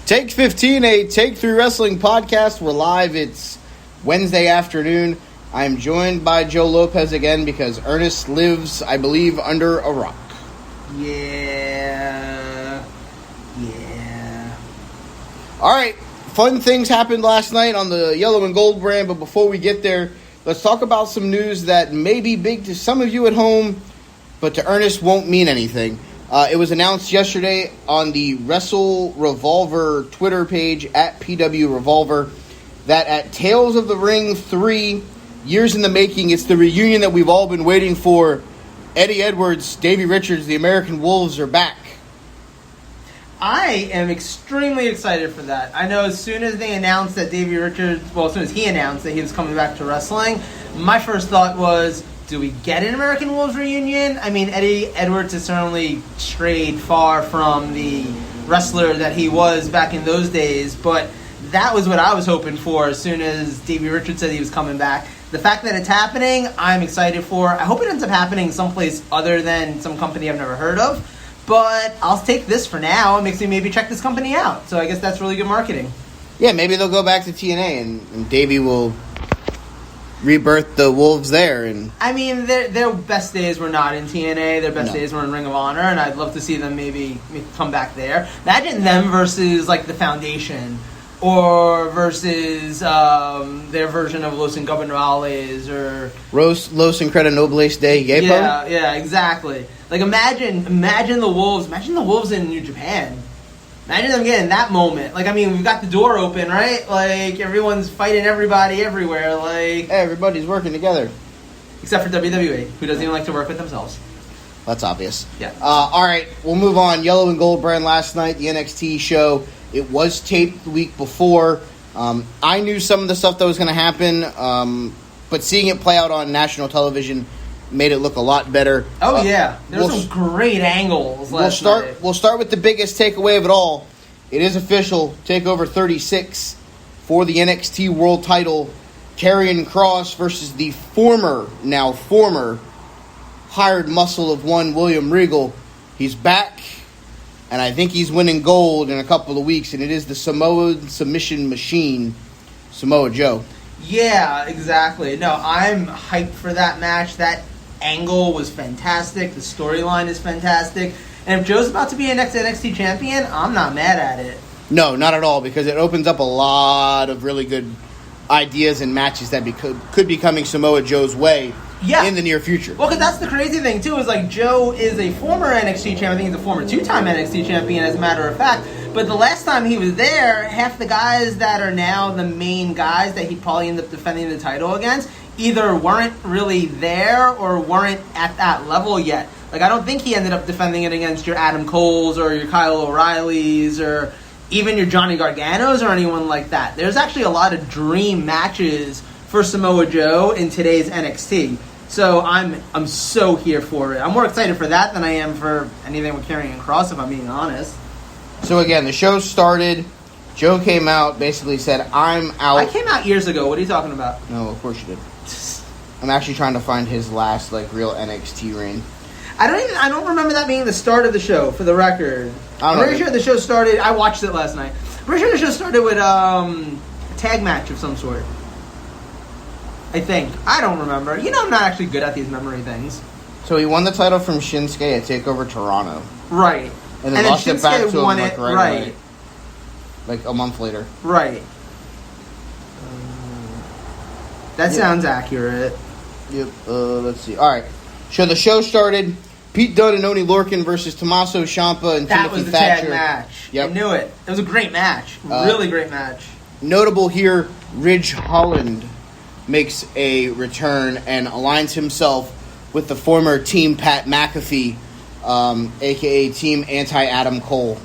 Take 15, a Take 3 Wrestling podcast. We're live. It's Wednesday afternoon. I am joined by Joe Lopez again because Ernest lives, I believe, under a rock. Yeah. All right. Fun things happened last night on the Yellow and Gold brand, but before we get there, let's talk about some news that may be big to some of you at home, but to Ernest won't mean anything. It was announced yesterday on the Wrestle Revolver Twitter page at PW Revolver that at Tales of the Ring 3, years in the making, it's the reunion that we've all been waiting for. Eddie Edwards, Davey Richards, the American Wolves are back. I am extremely excited for that. I know as soon as they announced that Davey Richards, as soon as he announced that he was coming back to wrestling, my first thought was, do we get an American Wolves reunion? I mean, Eddie Edwards has certainly strayed far from the wrestler that he was back in those days, but that was what I was hoping for as soon as Davey Richards said he was coming back. The fact that it's happening, I'm excited for. I hope it ends up happening someplace other than some company I've never heard of, but I'll take this for now. It makes me maybe check this company out, so I guess that's really good marketing. Yeah, maybe they'll go back to TNA and Davey will rebirth the Wolves there. And I mean, their best days were not in TNA. Their best days were in Ring of Honor, and I'd love to see them maybe come back there. Imagine them versus, like, the Foundation, or versus their version of Los Ingobernables, or Los Incredibles de Yepo. Yeah, exactly. Like, imagine the Wolves. Imagine the Wolves in New Japan. Imagine them getting that moment. Like, I mean, we've got the door open, right? Like, everyone's fighting everybody everywhere. Like, everybody's working together. Except for WWE, who doesn't even like to work with themselves. That's obvious. Yeah. All right, we'll move on. Yellow and Gold brand last night, the NXT show. It was taped the week before. I knew some of the stuff that was going to happen, but seeing it play out on national television made it look a lot better. Oh, yeah. There's some great angles last night. We'll start with the biggest takeaway of it all. It is official. TakeOver 36 for the NXT World title. Karrion Kross versus the former hired muscle of one William Regal. He's back, and I think he's winning gold in a couple of weeks, and it is the Samoan submission machine, Samoa Joe. Yeah, exactly. No, I'm hyped for that match. That angle was fantastic. The storyline is fantastic. And if Joe's about to be a next NXT champion, I'm not mad at it. No, not at all, because it opens up a lot of really good ideas and matches that could be coming Samoa Joe's way in the near future. Well, because that's the crazy thing, too, is like Joe is a former NXT champion. I think he's a former two-time NXT champion, as a matter of fact. But the last time he was there, half the guys that are now the main guys that he probably ended up defending the title against either weren't really there or weren't at that level yet. Like, I don't think he ended up defending it against your Adam Coles or your Kyle O'Reillys or even your Johnny Garganos or anyone like that. There's actually a lot of dream matches for Samoa Joe in today's NXT. So I'm so here for it. I'm more excited for that than I am for anything with Karrion Kross, if I'm being honest. So again, the show started. Joe came out, basically said, I'm out. I came out years ago. What are you talking about? No, of course you did. I'm actually trying to find his last, real NXT reign. I don't remember that being the start of the show, for the record. I'm pretty sure the show started, I watched it last night. I'm pretty sure the show started with a tag match of some sort. I think. I don't remember. You know, I'm not actually good at these memory things. So he won the title from Shinsuke at TakeOver Toronto. Right. And then lost it back to him, won it, right away. Like a month later. Right. That sounds accurate. Yep. Let's see. All right. So the show started. Pete Dunne and Oney Lorcan versus Tommaso Ciampa and Timothy Thatcher. That was the tag match. Yep. I knew it. It was a great match. Really great match. Notable here, Ridge Holland makes a return and aligns himself with the former Team Pat McAfee, a.k.a. Team Anti-Adam Cole.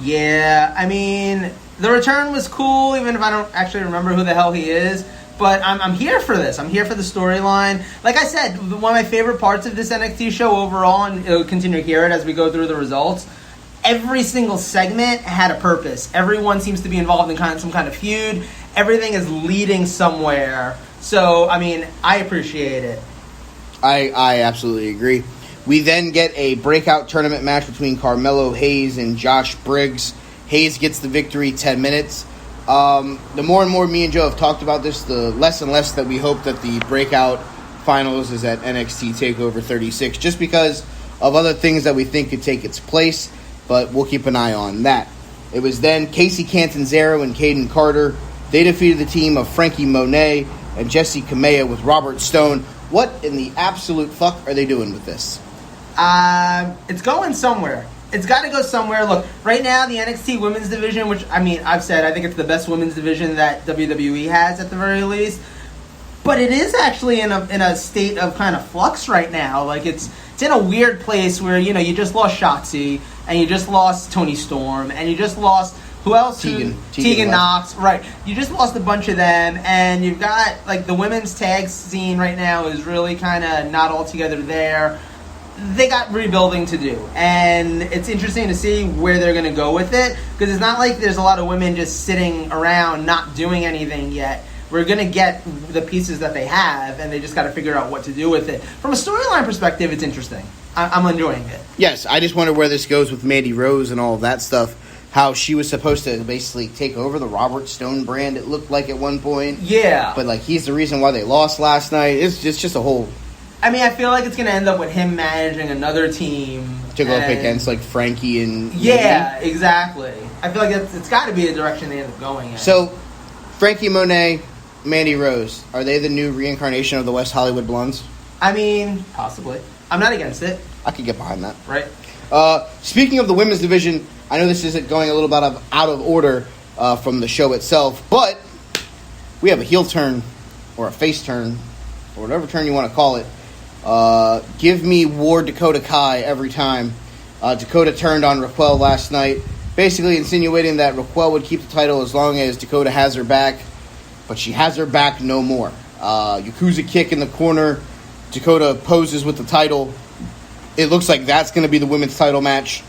Yeah, I mean, the return was cool, even if I don't actually remember who the hell he is. But I'm here for this. I'm here for the storyline. Like I said, one of my favorite parts of this NXT show overall, and it'll continue to hear it as we go through the results, every single segment had a purpose. Everyone seems to be involved in some kind of feud. Everything is leading somewhere. So, I mean, I appreciate it. I absolutely agree. We then get a breakout tournament match between Carmelo Hayes and Josh Briggs. Hayes gets the victory, 10 minutes. The more and more me and Joe have talked about this, the less and less that we hope that the breakout finals is at NXT TakeOver 36, just because of other things that we think could take its place, but we'll keep an eye on that. It was then Casey Catanzaro and Caden Carter. They defeated the team of Frankie Monet and Jesse Kamea with Robert Stone. What in the absolute fuck are they doing with this? It's going somewhere. It's got to go somewhere. Look, right now, the NXT women's division, which, I mean, I've said, I think it's the best women's division that WWE has at the very least. But it is actually in a state of kind of flux right now. Like, it's in a weird place where, you know, you just lost Shotzi, and you just lost Toni Storm, and you just lost, who else? Tegan Knox. Right. You just lost a bunch of them, and you've got, like, the women's tag scene right now is really kind of not all together there. They got rebuilding to do, and it's interesting to see where they're going to go with it, because it's not like there's a lot of women just sitting around not doing anything yet. We're going to get the pieces that they have, and they just got to figure out what to do with it. From a storyline perspective, it's interesting. I'm enjoying it. Yes, I just wonder where this goes with Mandy Rose and all of that stuff. How she was supposed to basically take over the Robert Stone brand, it looked like at one point. Yeah. But, like, he's the reason why they lost last night. It's just a whole... I mean, I feel like it's going to end up with him managing another team. To go up against, like, Frankie and... Yeah, exactly. I feel like it's got to be the direction they end up going in. So, Frankie Monet, Mandy Rose, are they the new reincarnation of the West Hollywood Blondes? I mean, possibly. I'm not against it. I could get behind that. Right. Speaking of the women's division, I know this isn't going a little bit out of order from the show itself, but we have a heel turn, or a face turn, or whatever turn you want to call it. Give me War Dakota Kai every time. Dakota turned on Raquel last night, basically insinuating that Raquel would keep the title as long as Dakota has her back, but she has her back no more. Yakuza kick in the corner. Dakota poses with the title. It looks like that's going to be the women's title match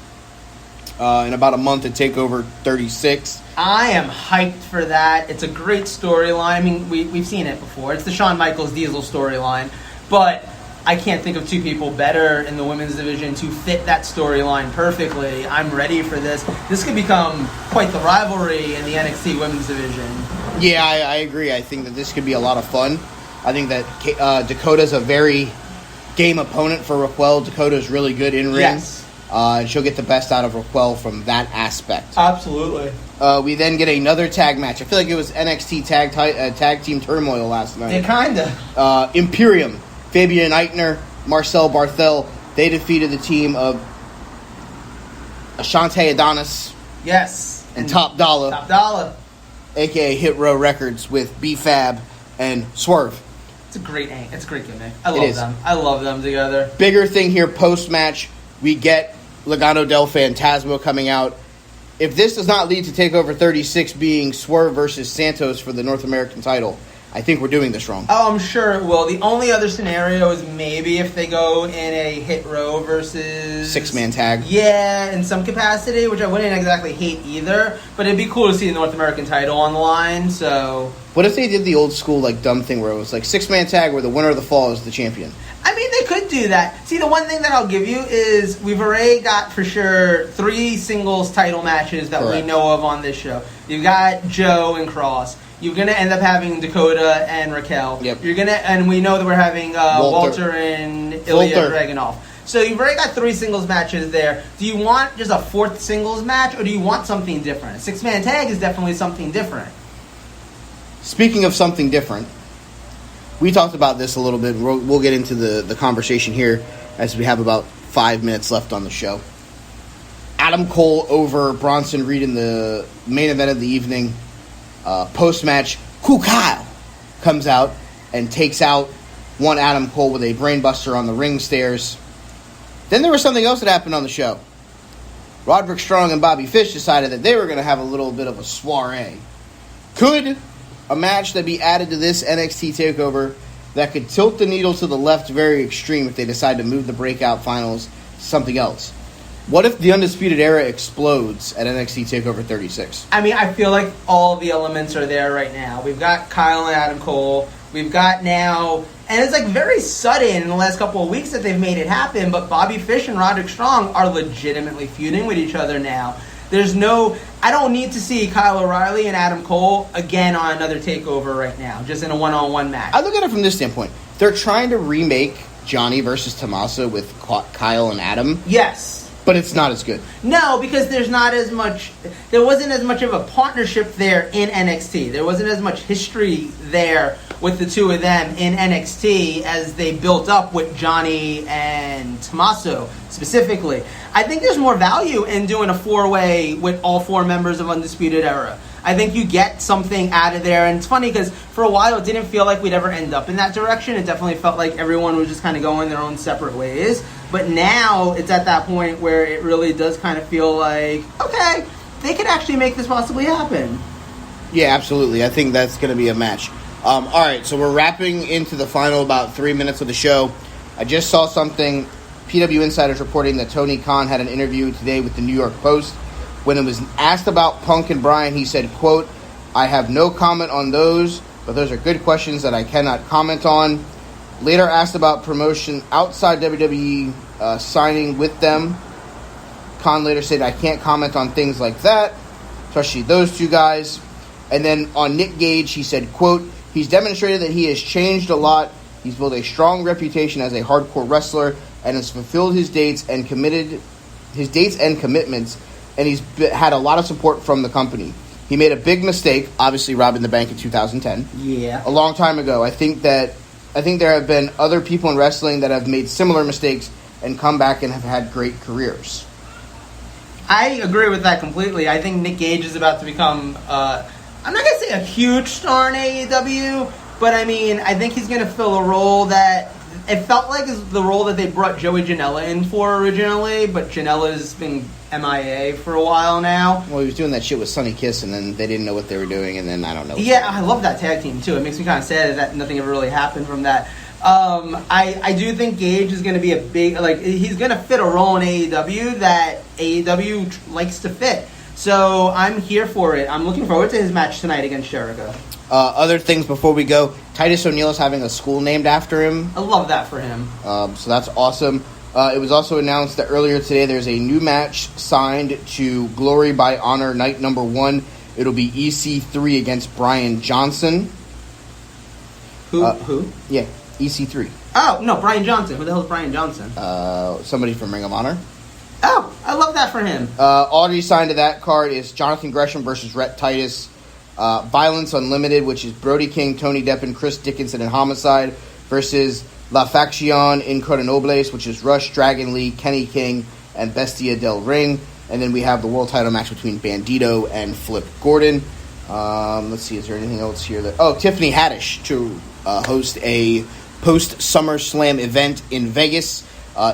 in about a month at TakeOver 36. I am hyped for that. It's a great storyline. I mean, we've seen it before. It's the Shawn Michaels Diesel storyline, but I can't think of two people better in the women's division to fit that storyline perfectly. I'm ready for this. This could become quite the rivalry in the NXT women's division. Yeah, I agree. I think that this could be a lot of fun. I think that Dakota's a very game opponent for Raquel. Dakota's really good in ring. Yes. And she'll get the best out of Raquel from that aspect. Absolutely. We then get another tag match. I feel like it was NXT tag team turmoil last night. It kinda. Imperium, Fabian Eichner, Marcel Barthel, they defeated the team of Ashante Adonis. Yes. And Top Dollar. Top Dollar. A.K.A. Hit Row Records with B-Fab and Swerve. It's a great gimmick. I love them. I love them together. Bigger thing here post-match, we get Legado del Fantasma coming out. If this does not lead to TakeOver 36 being Swerve versus Santos for the North American title, I think we're doing this wrong. Oh, I'm sure it will. The only other scenario is maybe if they go in a Hit Row versus... Six-man tag. Yeah, in some capacity, which I wouldn't exactly hate either. But it'd be cool to see the North American title on the line, so... What if they did the old school, like, dumb thing where it was like six-man tag where the winner of the fall is the champion? I mean, they could do that. See, the one thing that I'll give you is we've already got, for sure, 3 singles title matches that we know of on this show. You've got Joe and Kross. You're going to end up having Dakota and Raquel. Yep. And we know that we're having Walter and Ilya Dragunov. So you've already got 3 singles matches there. Do you want just a 4th singles match, or do you want something different? A 6-man tag is definitely something different. Speaking of something different, we talked about this a little bit. We'll get into the conversation here as we have about 5 minutes left on the show. Adam Cole over Bronson Reed in the main event of the evening. Post-match, Kyle comes out and takes out one Adam Cole with a brainbuster on the ring stairs. Then there was something else that happened on the show. Roderick Strong and Bobby Fish decided that they were going to have a little bit of a soiree. Could a match that be added to this NXT TakeOver that could tilt the needle to the left very extreme if they decide to move the breakout finals to something else? What if the Undisputed Era explodes at NXT TakeOver 36? I mean, I feel like all the elements are there right now. We've got Kyle and Adam Cole. We've got now, and it's like very sudden in the last couple of weeks that they've made it happen, but Bobby Fish and Roderick Strong are legitimately feuding with each other now. There's no, I don't need to see Kyle O'Reilly and Adam Cole again on another takeover right now, just in a one-on-one match. I look at it from this standpoint. They're trying to remake Johnny versus Tommaso with Kyle and Adam. Yes. But it's not as good. No, because there wasn't as much of a partnership there in NXT. There wasn't as much history there with the two of them in NXT as they built up with Johnny and Tommaso specifically. I think there's more value in doing a 4-way with all 4 members of Undisputed Era. I think you get something out of there. And it's funny because for a while it didn't feel like we'd ever end up in that direction. It definitely felt like everyone was just kind of going their own separate ways. But now it's at that point where it really does kind of feel like, okay, they could actually make this possibly happen. Yeah, absolutely. I think that's going to be a match. All right, so we're wrapping into the final about 3 minutes of the show. I just saw something. PW Insider's reporting that Tony Khan had an interview today with the New York Post. When it was asked about Punk and Bryan, he said, quote, "I have no comment on those, but those are good questions that I cannot comment on." Later asked about promotion outside WWE signing with them, Khan later said, "I can't comment on things like that, especially those two guys." And then on Nick Gage, he said, quote, "He's demonstrated that he has changed a lot. He's built a strong reputation as a hardcore wrestler and has fulfilled his dates and commitments, and he's had a lot of support from the company. He made a big mistake, obviously robbing the bank in 2010. Yeah. A long time ago. I think there have been other people in wrestling that have made similar mistakes and come back and have had great careers." I agree with that completely. I think Nick Gage is about to become, I'm not going to say a huge star in AEW, but I mean, I think he's going to fill a role that it felt like is the role that they brought Joey Janela in for originally, but Janela's been MIA for a while now. Well, he was doing that shit with Sonny Kiss, and then they didn't know what they were doing, and then I don't know. Yeah, I love that tag team, too. It makes me kind of sad that nothing ever really happened from that. I do think Gage is going to be a big, he's going to fit a role in AEW that AEW likes to fit. So I'm here for it. I'm looking forward to his match tonight against Jericho. Other things before we go, Titus O'Neil is having a school named after him. I love that for him. So that's awesome. It was also announced that earlier today there's a new match signed to Glory by Honor night number 1. It'll be EC3 against Brian Johnson. Who? Yeah, EC3. Oh, no, Brian Johnson. Who the hell is Brian Johnson? Somebody from Ring of Honor. Oh, I love that for him. Already signed to that card is Jonathan Gresham versus Rhett Titus. Violence Unlimited, which is Brody King, Tony Deppen, Chris Dickinson, and Homicide versus La Facción Incredibles, which is Rush, Dragon Lee, Kenny King, and Bestia del Ring. And then we have the world title match between Bandito and Flip Gordon. Let's see, is there anything else here? Tiffany Haddish to host a post-SummerSlam event in Vegas.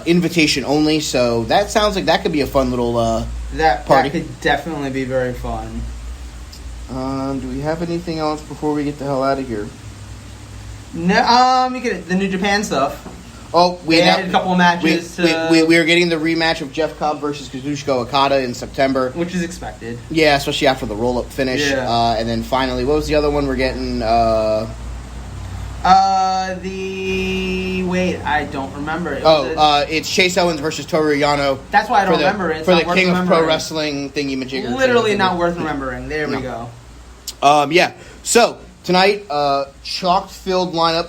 Invitation only, so that sounds like that could be a fun little party. That could definitely be very fun. Do we have anything else before we get the hell out of here? No, you get the New Japan stuff. Oh, we added a couple of matches. We are getting the rematch of Jeff Cobb versus Kazuchika Okada in September, which is expected. Yeah, especially after the roll-up finish. Yeah. And then finally, what was the other one we're getting? I don't remember. It's Chase Owens versus Toru Yano. That's why I don't remember it. For the King of Pro Wrestling thingy-majigger. Literally not worth remembering. There we go. Yeah. So, tonight, chock-filled lineup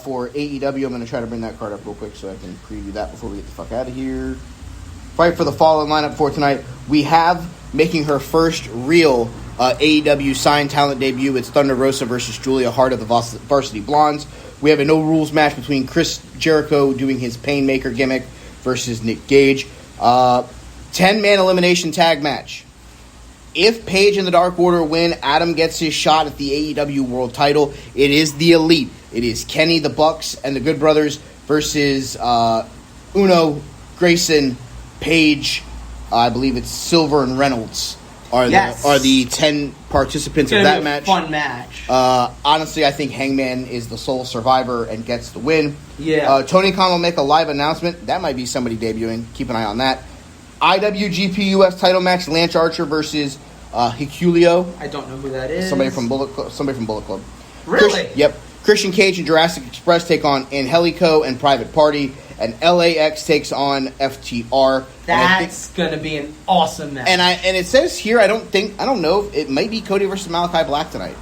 for AEW. I'm going to try to bring that card up real quick so I can preview that before we get the fuck out of here. Fight for the following lineup for tonight. We have, making her first real AEW signed talent debut, it's Thunder Rosa versus Julia Hart of the Varsity Blondes. We have a no-rules match between Chris Jericho doing his Painmaker gimmick versus Nick Gage. 10-man elimination tag match. If Paige and the Dark Order win, Adam gets his shot at the AEW World title. It is the Elite. It is Kenny, the Bucks, and the Good Brothers versus Uno, Grayson, Paige, I believe it's Silver and Reynolds are the 10 participants of that match. Fun match. Honestly, I think Hangman is the sole survivor and gets the win. Yeah. Tony Khan will make a live announcement. That might be somebody debuting. Keep an eye on that. IWGP US title match: Lance Archer versus Hikuleo. I don't know who that is. Somebody from Bullet Club. Really? Yep. Christian Cage and Jurassic Express take on Angelico and Private Party. and LAX takes on FTR. That's gonna be an awesome match. And it says here, I don't know, it might be Cody versus Malachi Black tonight.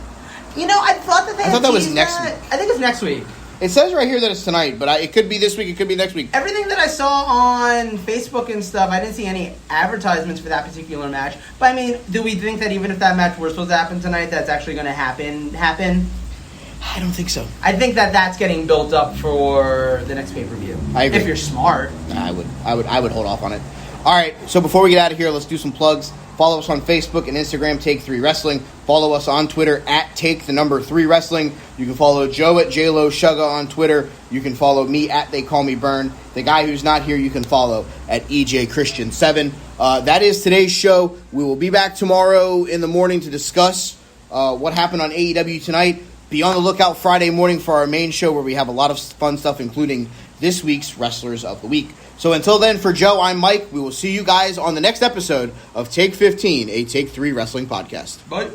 You know, I thought that was next week. I think it's next week. It says right here that it's tonight, but it could be this week, it could be next week. Everything that I saw on Facebook and stuff, I didn't see any advertisements for that particular match. But I mean, do we think that even if that match were supposed to happen tonight, that's actually going to happen? I don't think so. I think that that's getting built up for the next pay-per-view. I agree. If you're smart. I would hold off on it. All right, so before we get out of here, let's do some plugs. Follow us on Facebook and Instagram, Take3 Wrestling. Follow us on Twitter at Take3 Wrestling. You can follow Joe at JLo Shugga on Twitter. You can follow me at They Call Me Burn. The guy who's not here, you can follow at EJ Christian 7. That is today's show. We will be back tomorrow in the morning to discuss what happened on AEW tonight. Be on the lookout Friday morning for our main show where we have a lot of fun stuff, including this week's Wrestlers of the Week. So until then, for Joe, I'm Mike. We will see you guys on the next episode of Take 15, a Take 3 Wrestling podcast. Bye.